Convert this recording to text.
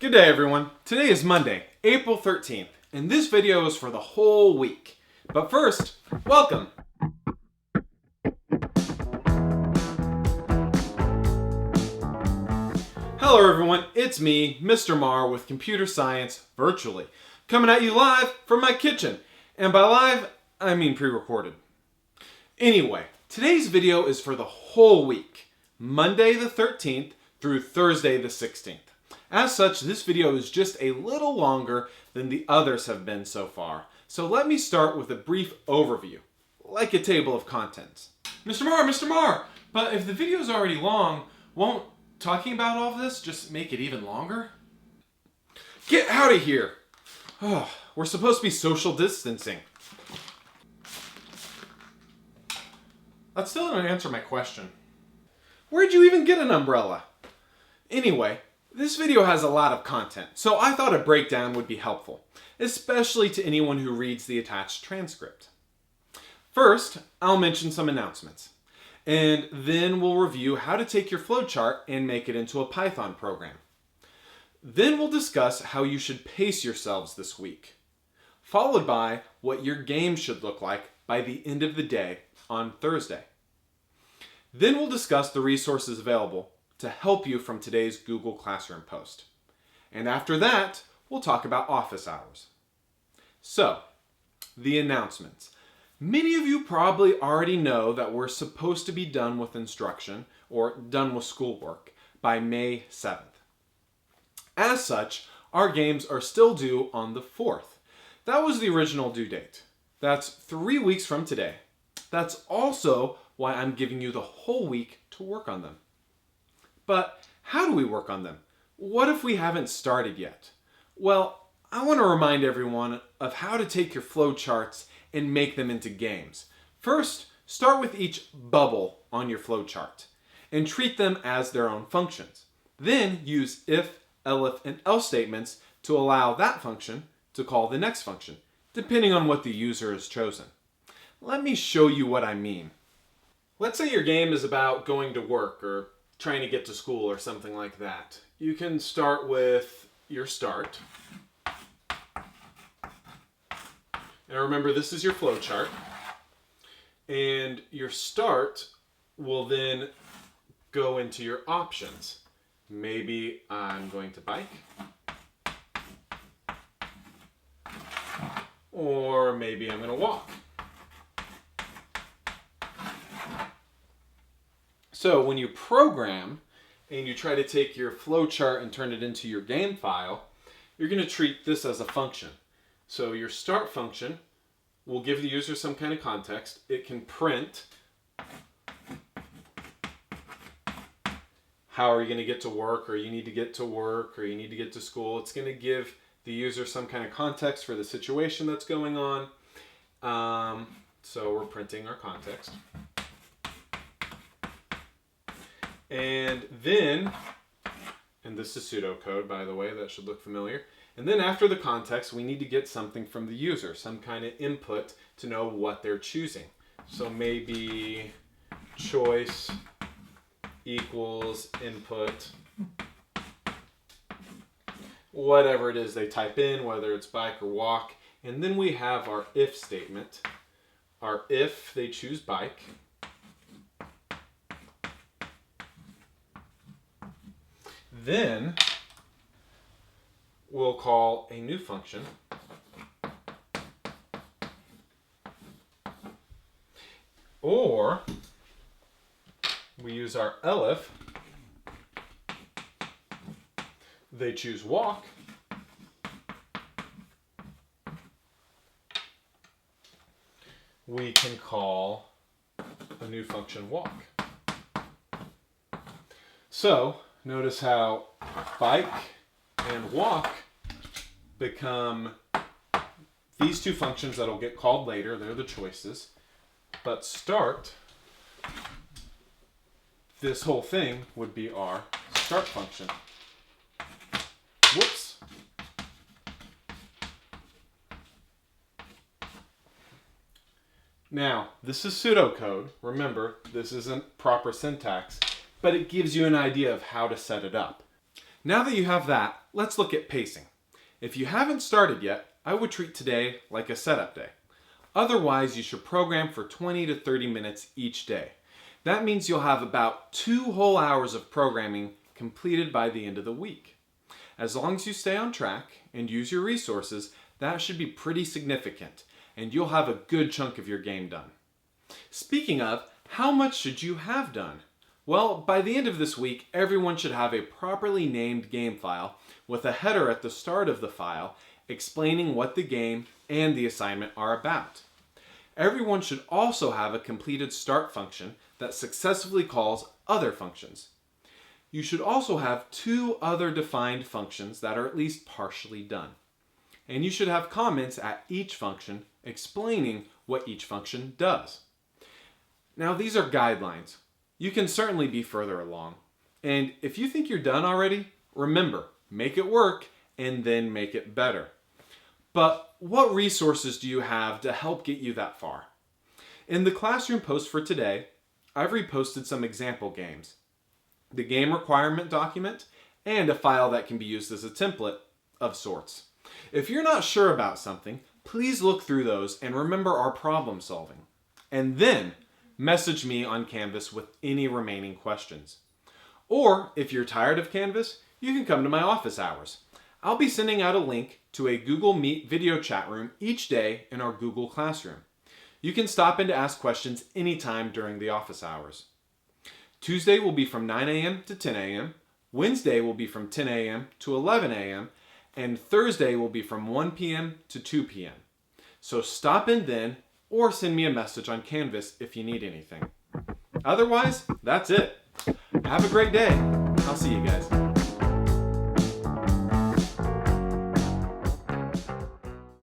Good day, everyone. Today is Monday, April 13th, and this video is for the whole week. But first, welcome. Hello, everyone. It's me, Mr. Marr, with Computer Science Virtually, coming at you live from my kitchen. And by live, I mean pre-recorded. Anyway, today's video is for the whole week, Monday the 13th through Thursday the 16th. As such, this video is just a little longer than the others have been so far. So let me start with a brief overview, like a table of contents. Mr. Marr, but if the video is already long, won't talking about all of this just make it even longer? Get out of here! Oh, we're supposed to be social distancing. That still didn't answer my question. Where'd you even get an umbrella? Anyway, this video has a lot of content, so I thought a breakdown would be helpful, especially to anyone who reads the attached transcript. First, I'll mention some announcements, and then we'll review how to take your flowchart and make it into a Python program. Then we'll discuss how you should pace yourselves this week, followed by what your game should look like by the end of the day on Thursday. Then we'll discuss the resources available to help you from today's Google Classroom post. And after that, we'll talk about office hours. So, the announcements. Many of you probably already know that we're supposed to be done with instruction or done with schoolwork by May 7th. As such, our games are still due on the 4th. That was the original due date. That's 3 weeks from today. That's also why I'm giving you the whole week to work on them. But how do we work on them? What if we haven't started yet? Well, I want to remind everyone of how to take your flowcharts and make them into games. First, start with each bubble on your flowchart and treat them as their own functions. Then use if, elif, and else statements to allow that function to call the next function, depending on what the user has chosen. Let me show you what I mean. Let's say your game is about going to work or trying to get to school or something like that. You can start with your start. And remember, this is your flowchart. And your start will then go into your options. Maybe I'm going to bike. Or maybe I'm going to walk. So when you program and you try to take your flowchart and turn it into your game file, you're going to treat this as a function. So your start function will give the user some kind of context. It can print how are you going to get to work, or you need to get to work, or you need to get to school. It's going to give the user some kind of context for the situation that's going on. So we're printing our context. And then, and this is pseudocode, by the way, that should look familiar. And then after the context, we need to get something from the user, some kind of input to know what they're choosing. So maybe choice equals input, whatever it is they type in, whether it's bike or walk. And then we have our if statement. Our if they choose bike. Then we'll call a new function. Or we use our elif. They choose walk. We can call a new function walk. So notice how bike and walk become these two functions that'll get called later. They're the choices. But start, this whole thing would be our start function. Whoops. Now, this is pseudocode. Remember, this isn't proper syntax, but it gives you an idea of how to set it up. Now that you have that, let's look at pacing. If you haven't started yet, I would treat today like a setup day. Otherwise, you should program for 20 to 30 minutes each day. That means you'll have about 2 whole hours of programming completed by the end of the week. As long as you stay on track and use your resources, that should be pretty significant, and you'll have a good chunk of your game done. Speaking of, how much should you have done? Well, by the end of this week, everyone should have a properly named game file with a header at the start of the file explaining what the game and the assignment are about. Everyone should also have a completed start function that successfully calls other functions. You should also have 2 other defined functions that are at least partially done. And you should have comments at each function explaining what each function does. Now, these are guidelines. You can certainly be further along. And if you think you're done already, remember, make it work and then make it better. But what resources do you have to help get you that far? In the classroom post for today, I've reposted some example games, the game requirement document, and a file that can be used as a template of sorts. If you're not sure about something, please look through those and remember our problem solving. And then message me on Canvas with any remaining questions. Or if you're tired of Canvas, you can come to my office hours. I'll be sending out a link to a Google Meet video chat room each day in our Google Classroom. You can stop in to ask questions anytime during the office hours. Tuesday will be from 9 a.m. to 10 a.m., Wednesday will be from 10 a.m. to 11 a.m., and Thursday will be from 1 p.m. to 2 p.m. So stop in then, or send me a message on Canvas if you need anything. Otherwise, that's it. Have a great day. I'll see you guys.